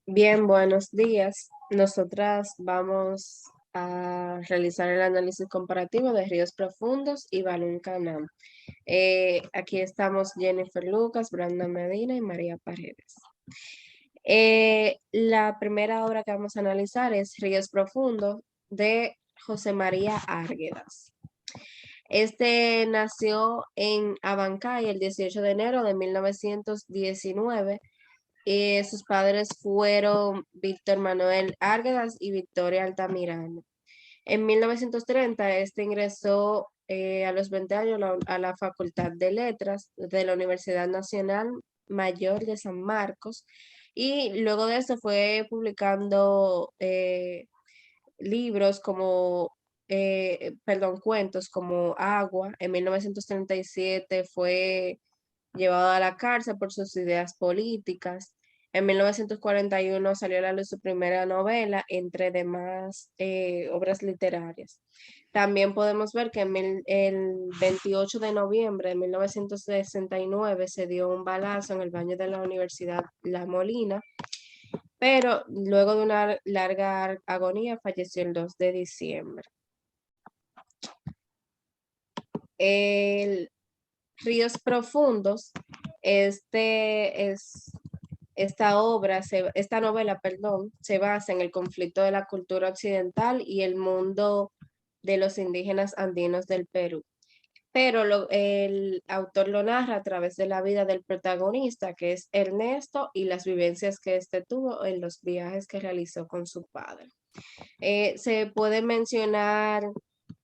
Bien, buenos días. Nosotras vamos a realizar el análisis comparativo de Ríos Profundos y Balún Canam. Aquí estamos Jennifer Lucas, Brenda Medina y María Paredes. La primera obra que vamos a analizar es Ríos Profundos de José María Árguedas. Este nació en Abancay el 18 de enero de 1919. Sus padres fueron Víctor Manuel Árguedas y Victoria Altamirano. En 1930, este ingresó a los 20 años a la Facultad de Letras de la Universidad Nacional Mayor de San Marcos y luego de eso fue publicando libros cuentos como Agua. En 1937 fue llevado a la cárcel por sus ideas políticas. En 1941 salió a la luz su primera novela, entre demás obras literarias. También podemos ver que el 28 de noviembre de 1969 se dio un balazo en el baño de la Universidad La Molina, pero luego de una larga agonía falleció el 2 de diciembre. El Ríos Profundos, este es esta novela, perdón, se basa en el conflicto de la cultura occidental y el mundo de los indígenas andinos del Perú. Pero el autor lo narra a través de la vida del protagonista, que es Ernesto, y las vivencias que éste tuvo en los viajes que realizó con su padre. Se puede mencionar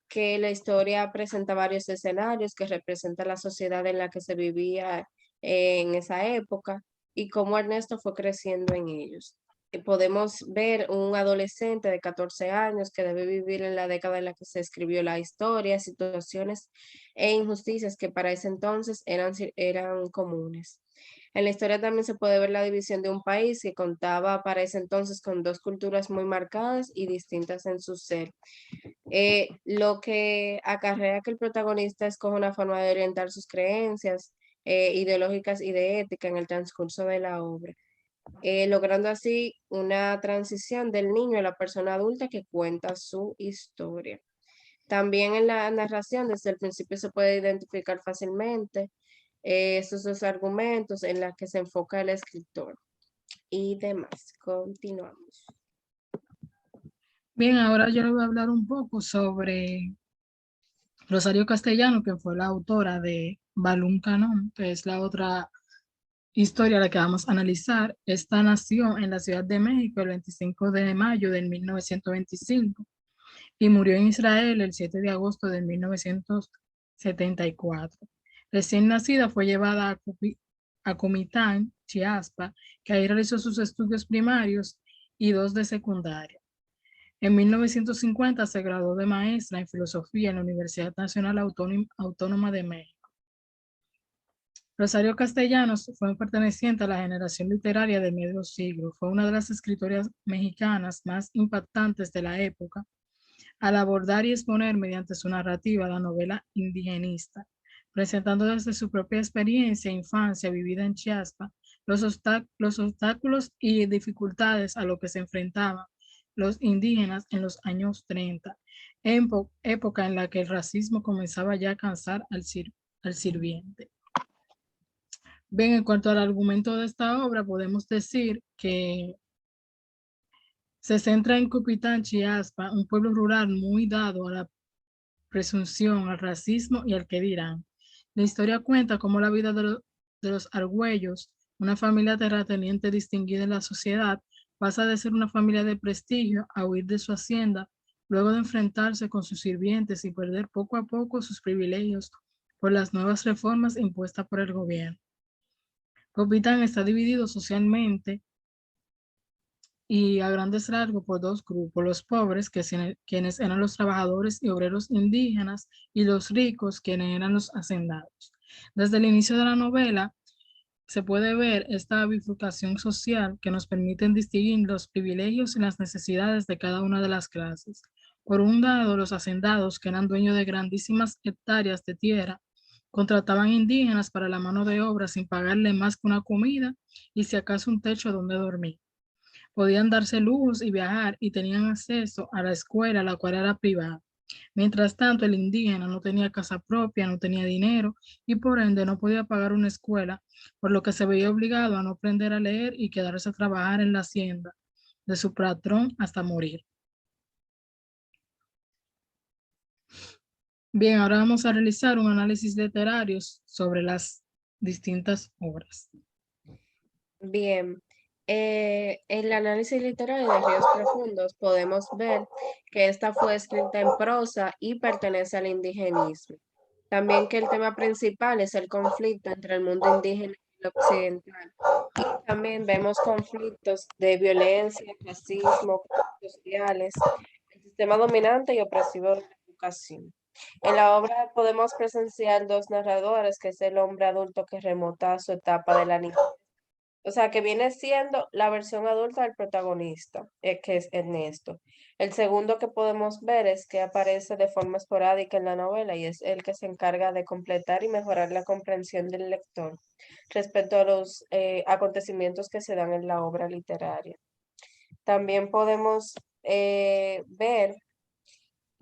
que la historia presenta varios escenarios que representan la sociedad en la que se vivía en esa época y cómo Ernesto fue creciendo en ellos. Podemos ver un adolescente de 14 años que debe vivir en la década en la que se escribió la historia, situaciones e injusticias que para ese entonces eran comunes. En la historia también se puede ver la división de un país que contaba para ese entonces con dos culturas muy marcadas y distintas en su ser, lo que acarrea que el protagonista escoge una forma de orientar sus creencias ideológicas y de ética en el transcurso de la obra, logrando así una transición del niño a la persona adulta que cuenta su historia. También en la narración, desde el principio se puede identificar fácilmente estos dos argumentos en los que se enfoca el escritor y demás. Continuamos. Bien, ahora yo les voy a hablar un poco sobre Rosario Castellano, que fue la autora de Balún Canón, que es la otra historia a la que vamos a analizar. Esta nació en la Ciudad de México el 25 de mayo de 1925 y murió en Israel el 7 de agosto de 1974. Recién nacida fue llevada a Comitán, Chiaspa, que ahí realizó sus estudios primarios y dos de secundaria. En 1950 se graduó de maestra en filosofía en la Universidad Nacional Autónoma de México. Rosario Castellanos fue perteneciente a la generación literaria de medio siglo. Fue una de las escritoras mexicanas más impactantes de la época al abordar y exponer mediante su narrativa la novela indigenista, presentando desde su propia experiencia e infancia vivida en Chiapas los obstáculos y dificultades a los que se enfrentaban los indígenas en los años 30, época en la que el racismo comenzaba ya a cansar al sirviente. Bien, en cuanto al argumento de esta obra, podemos decir que se centra en Cupitán, Chiaspa, un pueblo rural muy dado a la presunción, al racismo y al qué dirán. La historia cuenta cómo la vida de los argüellos, una familia terrateniente distinguida en la sociedad, pasa de ser una familia de prestigio a huir de su hacienda, luego de enfrentarse con sus sirvientes y perder poco a poco sus privilegios por las nuevas reformas impuestas por el gobierno. Copitán está dividido socialmente y a grandes rasgos por dos grupos: los pobres, quienes eran los trabajadores y obreros indígenas, y los ricos, quienes eran los hacendados. Desde el inicio de la novela se puede ver esta bifurcación social que nos permite distinguir los privilegios y las necesidades de cada una de las clases. Por un lado, los hacendados, que eran dueños de grandísimas hectáreas de tierra, contrataban indígenas para la mano de obra sin pagarle más que una comida y si acaso un techo donde dormir. Podían darse lujos y viajar y tenían acceso a la escuela, la cual era privada. Mientras tanto, el indígena no tenía casa propia, no tenía dinero y por ende no podía pagar una escuela, por lo que se veía obligado a no aprender a leer y quedarse a trabajar en la hacienda de su patrón hasta morir. Bien, ahora vamos a realizar un análisis literario sobre las distintas obras. Bien, en el análisis literario de Ríos Profundos podemos ver que esta fue escrita en prosa y pertenece al indigenismo. También que el tema principal es el conflicto entre el mundo indígena y el occidental. Y también vemos conflictos de violencia, racismo, sociales, el sistema dominante y opresivo de la educación. En la obra podemos presenciar dos narradores, que es el hombre adulto que remota su etapa de la niñez, o sea, que viene siendo la versión adulta del protagonista, que es Ernesto. El segundo que podemos ver es que aparece de forma esporádica en la novela y es el que se encarga de completar y mejorar la comprensión del lector respecto a los acontecimientos que se dan en la obra literaria. También podemos ver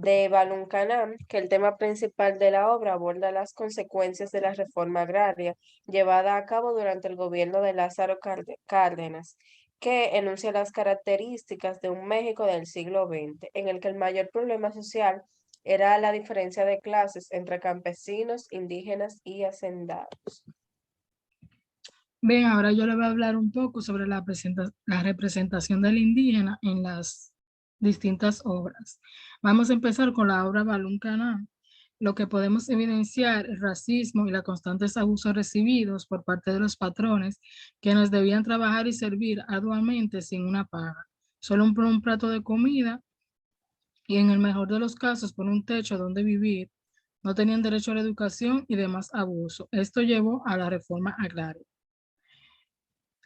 de Baluncanam que el tema principal de la obra aborda las consecuencias de la reforma agraria llevada a cabo durante el gobierno de Lázaro Cárdenas, que enuncia las características de un México del siglo XX, en el que el mayor problema social era la diferencia de clases entre campesinos, indígenas y hacendados. Bien, ahora yo le voy a hablar un poco sobre la representación del indígena en las distintas obras. Vamos a empezar con la obra Balún Caná. Lo que podemos evidenciar el racismo y los constantes abusos recibidos por parte de los patrones, quienes debían trabajar y servir arduamente sin una paga, solo por un plato de comida y en el mejor de los casos por un techo donde vivir. No tenían derecho a la educación y demás abuso. Esto llevó a la reforma agraria.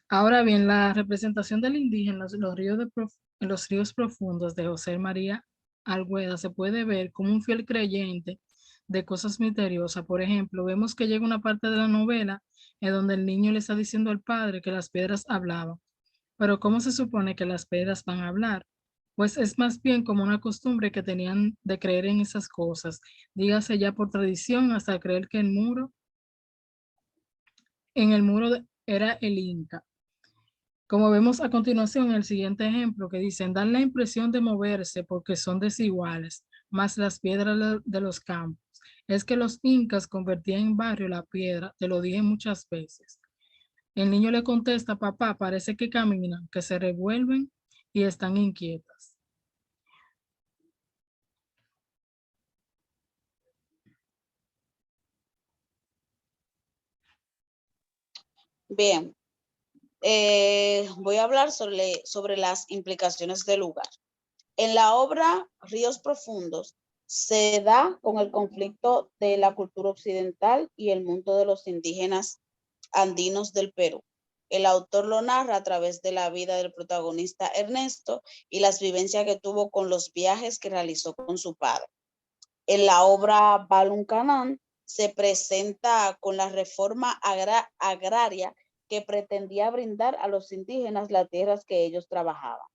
Ahora bien, la representación del indígena en los ríos profundos de José María Algueda se puede ver como un fiel creyente de cosas misteriosas. Por ejemplo, vemos que llega una parte de la novela en donde el niño le está diciendo al padre que las piedras hablaban. Pero ¿cómo se supone que las piedras van a hablar? Pues es más bien como una costumbre que tenían de creer en esas cosas. Dígase ya por tradición hasta creer que era el Inca. Como vemos a continuación en el siguiente ejemplo que dicen, dan la impresión de moverse porque son desiguales, más las piedras de los campos. Es que los incas convertían en barrio la piedra, te lo dije muchas veces. El niño le contesta, papá, parece que caminan, que se revuelven y están inquietas. Bien, voy a hablar sobre las implicaciones del lugar. En la obra Ríos Profundos se da con el conflicto de la cultura occidental y el mundo de los indígenas andinos del Perú. El autor lo narra a través de la vida del protagonista Ernesto y las vivencias que tuvo con los viajes que realizó con su padre. En la obra Baluncanán se presenta con la reforma agraria que pretendía brindar a los indígenas las tierras que ellos trabajaban.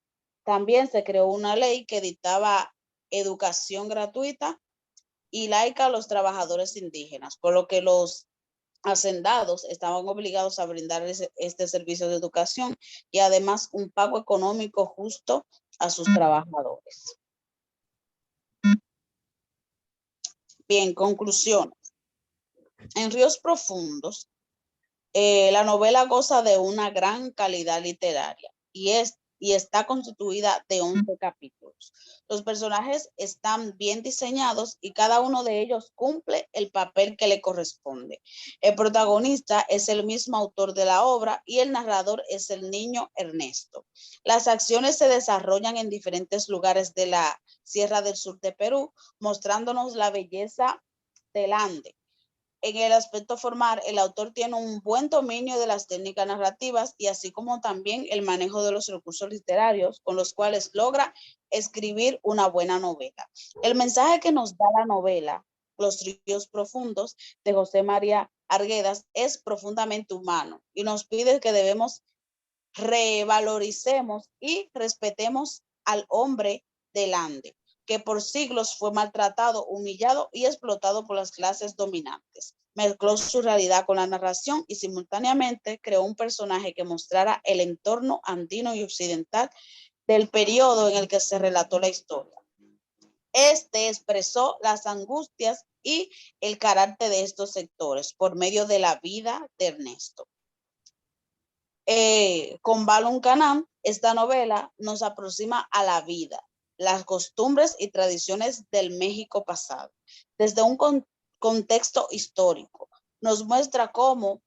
También se creó una ley que dictaba educación gratuita y laica a los trabajadores indígenas, por lo que los hacendados estaban obligados a brindar este servicio de educación y además un pago económico justo a sus trabajadores. Bien, conclusión. En Ríos Profundos, la novela goza de una gran calidad literaria y está constituida de 11 capítulos. Los personajes están bien diseñados y cada uno de ellos cumple el papel que le corresponde. El protagonista es el mismo autor de la obra y el narrador es el niño Ernesto. Las acciones se desarrollan en diferentes lugares de la Sierra del Sur de Perú, mostrándonos la belleza del Ande. En el aspecto formal, el autor tiene un buen dominio de las técnicas narrativas y así como también el manejo de los recursos literarios con los cuales logra escribir una buena novela. El mensaje que nos da la novela, Los ríos profundos, de José María Arguedas, es profundamente humano y nos pide que debemos revaloricemos y respetemos al hombre del Ande, que por siglos fue maltratado, humillado y explotado por las clases dominantes. Mezcló su realidad con la narración y simultáneamente creó un personaje que mostrara el entorno andino y occidental del periodo en el que se relató la historia. Este expresó las angustias y el carácter de estos sectores por medio de la vida de Ernesto. Con Balún Canán, esta novela nos aproxima a la vida, las costumbres y tradiciones del México pasado, desde un contexto histórico. Nos muestra cómo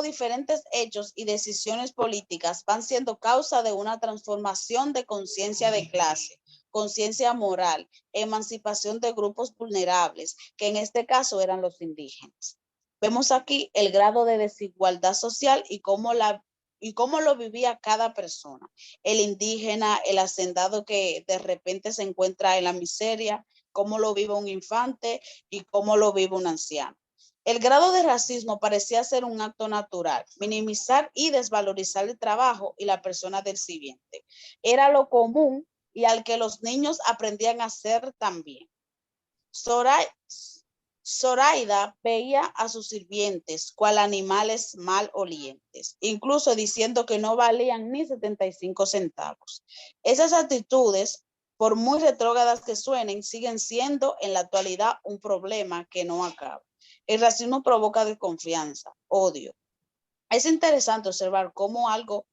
diferentes hechos y decisiones políticas van siendo causa de una transformación de conciencia de clase, conciencia moral, emancipación de grupos vulnerables, que en este caso eran los indígenas. Vemos aquí el grado de desigualdad social y cómo lo vivía cada persona. El indígena, el hacendado que de repente se encuentra en la miseria, cómo lo vive un infante y cómo lo vive un anciano. El grado de racismo parecía ser un acto natural, minimizar y desvalorizar el trabajo y la persona del sirviente. Era lo común y al que los niños aprendían a hacer también. Zoraida veía a sus sirvientes cual animales mal olientes, incluso diciendo que no valían ni 75 centavos. Esas actitudes, por muy retrógradas que suenen, siguen siendo en la actualidad un problema que no acaba. El racismo provoca desconfianza, odio. Es interesante observar cómo algo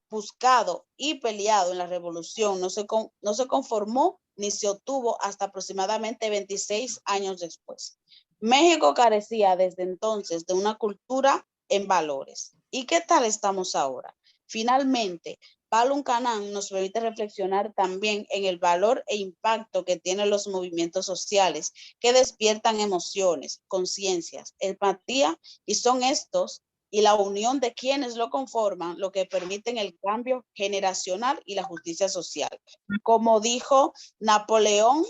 buscado y peleado en la revolución no se conformó ni se obtuvo hasta aproximadamente 26 años después. México carecía desde entonces de una cultura en valores. ¿Y qué tal estamos ahora? Finalmente, Balún Canán nos permite reflexionar también en el valor e impacto que tienen los movimientos sociales que despiertan emociones, conciencias, empatía, y son estos y la unión de quienes lo conforman lo que permiten el cambio generacional y la justicia social. Como dijo Napoleón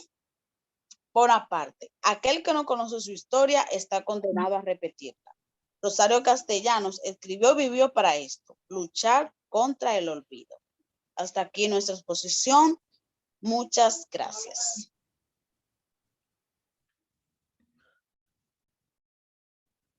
Bonaparte, aquel que no conoce su historia está condenado a repetirla. Rosario Castellanos escribió y vivió para esto, luchar contra el olvido. Hasta aquí nuestra exposición. Muchas gracias.